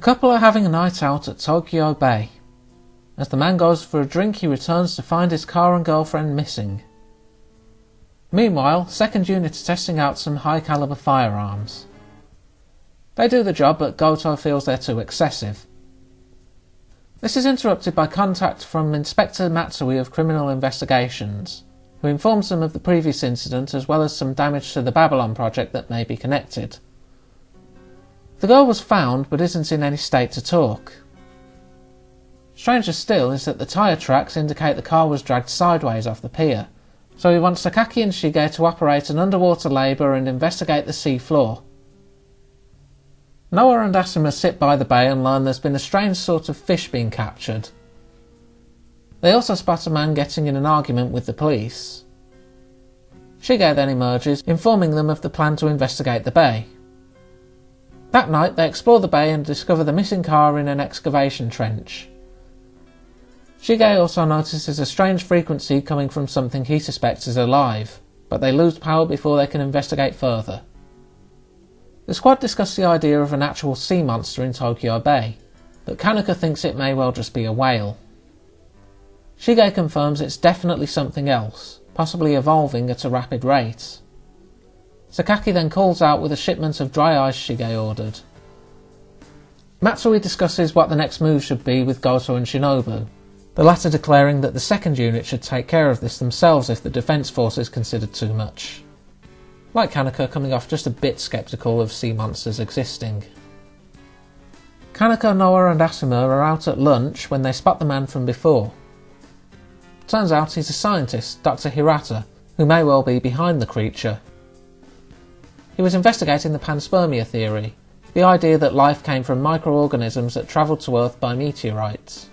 A couple are having a night out at Tokyo Bay. As the man goes for a drink, he returns to find his car and girlfriend missing. Meanwhile, second unit is testing out some high-caliber firearms. They do the job, but Goto feels they're too excessive. This is interrupted by contact from Inspector Matsui of Criminal Investigations, who informs them of the previous incident as well as some damage to the Babylon project that may be connected. The girl was found, but isn't in any state to talk. Stranger still is that the tyre tracks indicate the car was dragged sideways off the pier, so he wants Sakaki and Shige to operate an underwater labour and investigate the sea floor. Noah and Asuma sit by the bay and learn there's been a strange sort of fish being captured. They also spot a man getting in an argument with the police. Shige then emerges, informing them of the plan to investigate the bay. That night they explore the bay and discover the missing car in an excavation trench. Shige also notices a strange frequency coming from something he suspects is alive, but they lose power before they can investigate further. The squad discuss the idea of an actual sea monster in Tokyo Bay, but Kanaka thinks it may well just be a whale. Shige confirms it's definitely something else, possibly evolving at a rapid rate. Sakaki then calls out with a shipment of dry ice Shige ordered. Matsui discusses what the next move should be with Goto and Shinobu, the latter declaring that the second unit should take care of this themselves if the defence force is considered too much. Like Kanaka, coming off just a bit sceptical of sea monsters existing. Kanaka, Noah and Asuma are out at lunch when they spot the man from before. Turns out he's a scientist, Dr. Hirata, who may well be behind the creature. He was investigating the panspermia theory, the idea that life came from microorganisms that travelled to Earth by meteorites.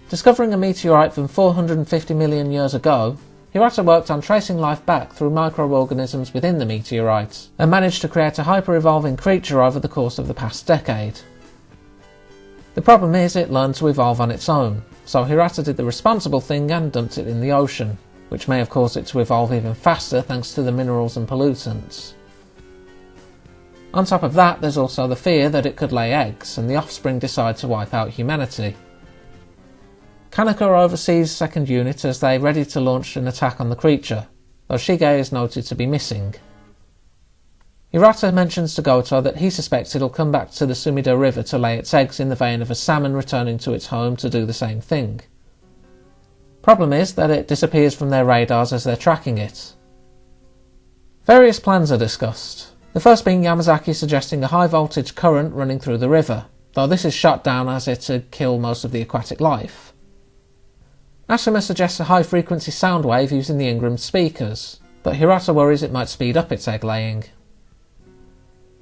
Discovering a meteorite from 450 million years ago, Hirata worked on tracing life back through microorganisms within the meteorite, and managed to create a hyper-evolving creature over the course of the past decade. The problem is it learned to evolve on its own, so Hirata did the responsible thing and dumped it in the ocean, which may have caused it to evolve even faster thanks to the minerals and pollutants. On top of that, there's also the fear that it could lay eggs, and the offspring decide to wipe out humanity. Kanaka oversees second unit as they ready to launch an attack on the creature, though Shige is noted to be missing. Hirata mentions to Goto that he suspects it'll come back to the Sumida River to lay its eggs in the vein of a salmon returning to its home to do the same thing. Problem is that it disappears from their radars as they're tracking it. Various plans are discussed, the first being Yamazaki suggesting a high voltage current running through the river, though this is shot down as it'd kill most of the aquatic life. Asuma suggests a high-frequency sound wave using the Ingram speakers, but Hirata worries it might speed up its egg-laying.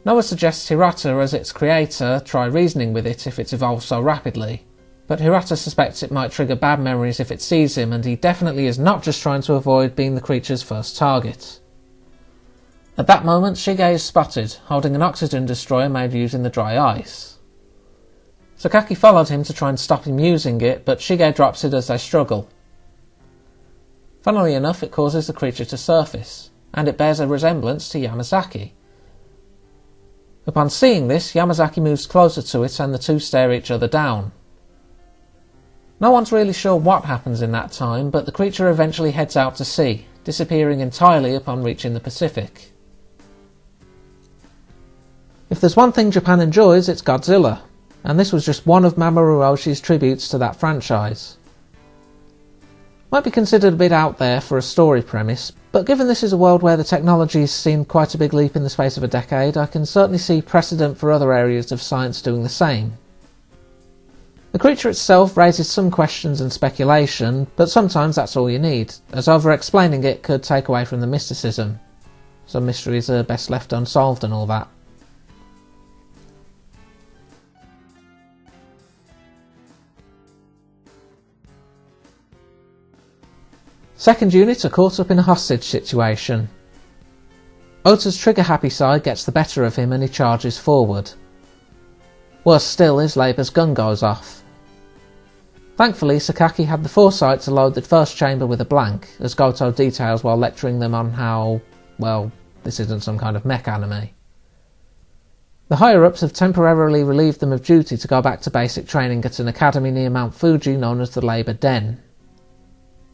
Noah suggests Hirata, as its creator, try reasoning with it if it's evolved so rapidly, but Hirata suspects it might trigger bad memories if it sees him, and he definitely is not just trying to avoid being the creature's first target. At that moment, Shige is spotted, holding an oxygen destroyer made using the dry ice. Sakaki followed him to try and stop him using it, but Shige drops it as they struggle. Funnily enough, it causes the creature to surface, and it bears a resemblance to Yamazaki. Upon seeing this, Yamazaki moves closer to it and the two stare each other down. No one's really sure what happens in that time, but the creature eventually heads out to sea, disappearing entirely upon reaching the Pacific. If there's one thing Japan enjoys, it's Godzilla, and this was just one of Mamoru Oshii's tributes to that franchise. Might be considered a bit out there for a story premise, but given this is a world where the technology's seen quite a big leap in the space of a decade, I can certainly see precedent for other areas of science doing the same. The creature itself raises some questions and speculation, but sometimes that's all you need, as over-explaining it could take away from the mysticism. Some mysteries are best left unsolved and all that. Second unit are caught up in a hostage situation. Ota's trigger-happy side gets the better of him and he charges forward. Worse still is Labor's gun goes off. Thankfully, Sakaki had the foresight to load the first chamber with a blank, as Goto details while lecturing them on how, well, this isn't some kind of mech anime. The higher-ups have temporarily relieved them of duty to go back to basic training at an academy near Mount Fuji known as the Labour Den.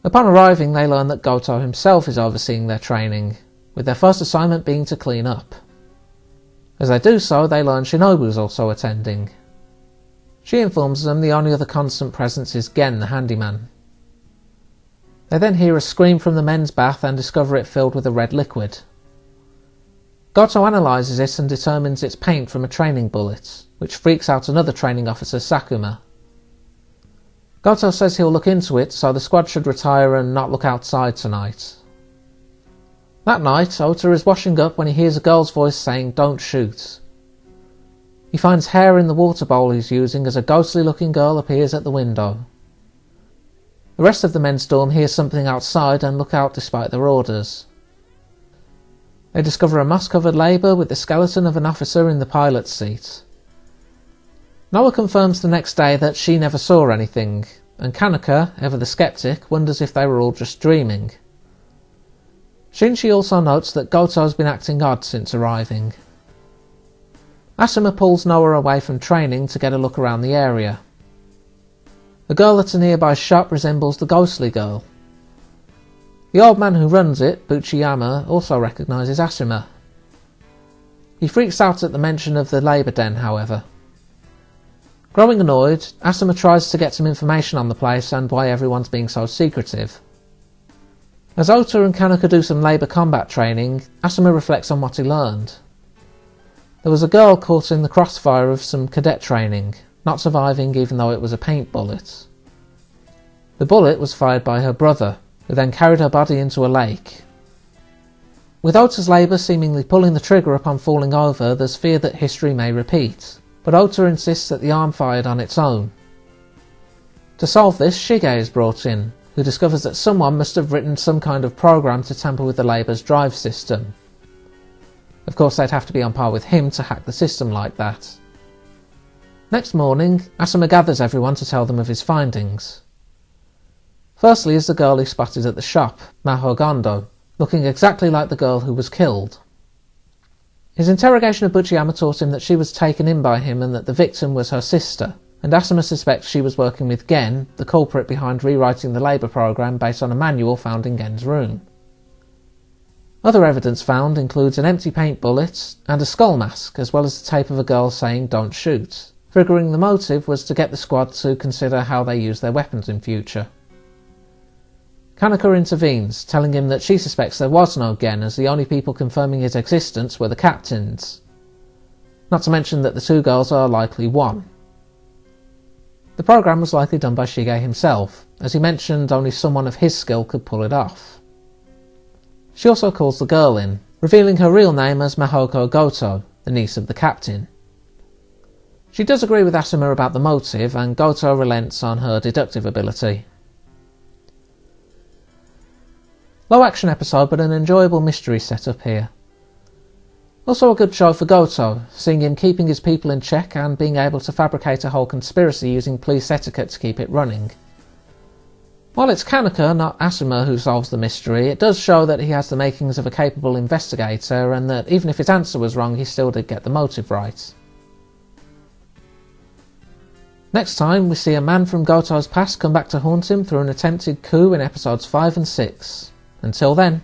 Upon arriving, they learn that Goto himself is overseeing their training, with their first assignment being to clean up. As they do so, they learn Shinobu is also attending. She informs them the only other constant presence is Gen, the handyman. They then hear a scream from the men's bath and discover it filled with a red liquid. Goto analyses it and determines it's paint from a training bullet, which freaks out another training officer, Sakuma. Goto says he'll look into it, so the squad should retire and not look outside tonight. That night, Ota is washing up when he hears a girl's voice saying, "Don't shoot." He finds hair in the water bowl he's using as a ghostly-looking girl appears at the window. The rest of the men's dorm hear something outside and look out despite their orders. They discover a moss-covered Labour with the skeleton of an officer in the pilot's seat. Noah confirms the next day that she never saw anything, and Kanaka, ever the skeptic, wonders if they were all just dreaming. Shinji also notes that Goto's been acting odd since arriving. Asuma pulls Noah away from training to get a look around the area. The girl at a nearby shop resembles the ghostly girl. The old man who runs it, Buchiyama, also recognises Asuma. He freaks out at the mention of the Labour Den, however. Growing annoyed, Asuma tries to get some information on the place and why everyone's being so secretive. As Ota and Kanaka do some Labour combat training, Asuma reflects on what he learned. There was a girl caught in the crossfire of some cadet training, not surviving even though it was a paint bullet. The bullet was fired by her brother, who then carried her body into a lake. With Ota's Labour seemingly pulling the trigger upon falling over, there's fear that history may repeat, but Ota insists that the arm fired on its own. To solve this, Shige is brought in, who discovers that someone must have written some kind of program to tamper with the Labour's drive system. Of course, they'd have to be on par with him to hack the system like that. Next morning, Asuma gathers everyone to tell them of his findings. Firstly is the girl he spotted at the shop, Maho Gondo, looking exactly like the girl who was killed. His interrogation of Buchiyama taught him that she was taken in by him and that the victim was her sister, and Asuma suspects she was working with Gen, the culprit behind rewriting the Labour programme based on a manual found in Gen's room. Other evidence found includes an empty paint bullet and a skull mask, as well as the tape of a girl saying "Don't shoot," figuring the motive was to get the squad to consider how they use their weapons in future. Kanaka intervenes, telling him that she suspects there was no Gen, as the only people confirming his existence were the captains. Not to mention that the two girls are likely one. The programme was likely done by Shige himself, as he mentioned only someone of his skill could pull it off. She also calls the girl in, revealing her real name as Mahoko Goto, the niece of the captain. She does agree with Asuma about the motive, and Goto relents on her deductive ability. Low action episode, but an enjoyable mystery setup here. Also a good show for Goto, seeing him keeping his people in check and being able to fabricate a whole conspiracy using police etiquette to keep it running. While it's Kanaka, not Asuma, who solves the mystery, it does show that he has the makings of a capable investigator, and that even if his answer was wrong, he still did get the motive right. Next time, we see a man from Goto's past come back to haunt him through an attempted coup in episodes 5 and 6. Until then.